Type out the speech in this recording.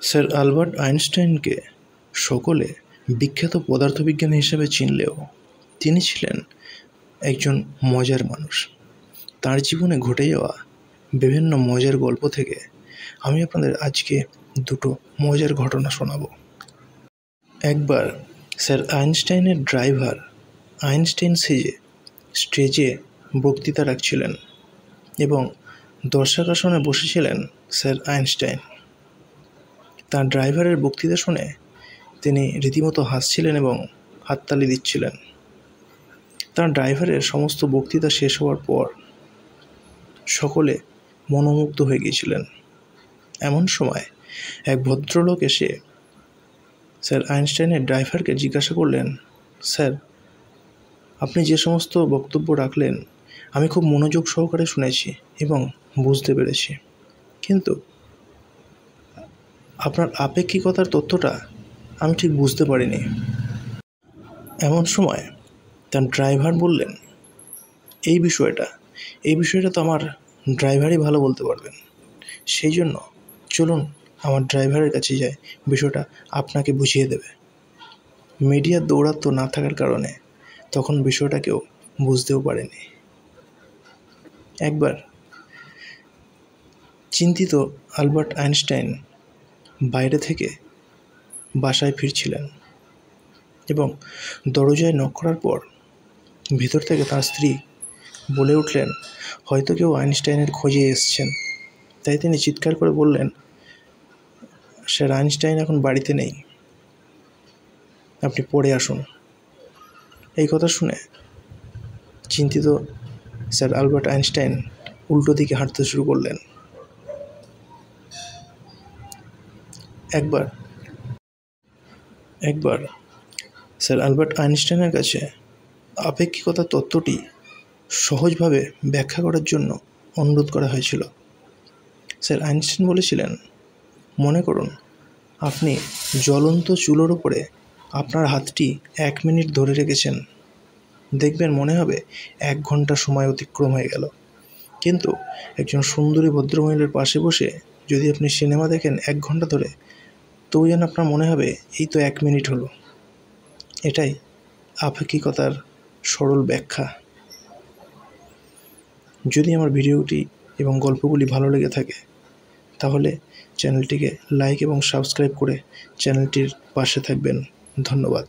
Sir Albert আইনস্টাইনকে সকলে বিখ্যাত পদার্থবিজ্ঞানী হিসেবে চিনলেও তিনি ছিলেন একজন মজার মানুষ। তার জীবনে ঘটে যাওয়া বিভিন্ন মজার গল্প থেকে আমি আপনাদের আজকে দুটো মজার ঘটনা শোনাব। একবার স্যার আইনস্টাইনের ড্রাইভার আইনস্টাইন সেজে স্টেজে বক্তৃতা রাখছিলেন এবং দর্শক আসনে বসেছিলেন স্যার আইনস্টাইন। তার ড্রাইভারের বক্তৃতা শুনে তিনি রীতিমতো হাসছিলেন এবং হাততালি দিচ্ছিলেন। তার ড্রাইভারের সমস্ত বক্তৃতা শেষ হওয়ার পর সকলে মনোমুগ্ধ হয়ে গিয়েছিলেন। এমন সময় এক ভদ্রলোক এসে স্যার আইনস্টাইনের ড্রাইভারকে জিজ্ঞাসা করলেন, স্যার, আপনি যে সমস্ত বক্তব্য রাখলেন আমি খুব মনোযোগ সহকারে শুনেছি এবং বুঝতে পেরেছি, কিন্তু আপনার আপেক্ষিকতার তথ্যটা আমি ঠিক বুঝতে পারিনি। এমন সময় তার ড্রাইভার বললেন, এই বিষয়টা তো আমার ড্রাইভারই ভালো বলতে পারবেন, সেই জন্য চলুন আমার ড্রাইভারের কাছে যাই, বিষয়টা আপনাকে বুঝিয়ে দেবে। মিডিয়ার দৌরাত্ম্য না থাকার কারণে তখন বিষয়টা কেউ বুঝতেও পারেনি। একবার চিন্তিত আলবার্ট আইনস্টাইন বাইরে থেকে বাসায় ফিরছিলেন এবং দরজায় নক করার পর ভিতর থেকে তার স্ত্রী বলে উঠলেন, হয়তো কেউ আইনস্টাইনের খোঁজে এসছেন। তাই তিনি চিৎকার করে বললেন, স্যার আইনস্টাইন এখন বাড়িতে নেই, আপনি পড়ে আসুন। এই কথা শুনে চিন্তিত স্যার আলবার্ট আইনস্টাইন উল্টো দিকে হাঁটতে শুরু করলেন। একবার স্যার আলবার্ট আইনস্টাইনের কাছে আপেক্ষিকতার তত্ত্বটি সহজভাবে ব্যাখ্যা করার জন্য অনুরোধ করা হয়েছিল। স্যার আইনস্টাইন বলেছিলেন, মনে করুন আপনি জ্বলন্ত চুলোর উপরে আপনার হাতটি 1 মিনিট ধরে রেখেছেন। দেখবেন মনে হবে 1 ঘন্টা সময় অতিক্রম হয়ে গেল। কিন্তু একজন সুন্দরী ভদ্রমহিলার পাশে বসে যদি আপনি সিনেমা দেখেন 1 ঘন্টা ধরে, তবু যেন আপনার মনে হবে এই তো 1 মিনিট হলো। এটাই আপেক্ষিকতার সরল ব্যাখ্যা। যদি আমার ভিডিওটি এবং গল্পগুলি ভালো লেগে থাকে তাহলে চ্যানেলটিকে লাইক এবং সাবস্ক্রাইব করে চ্যানেলটির পাশে থাকবেন। ধন্যবাদ।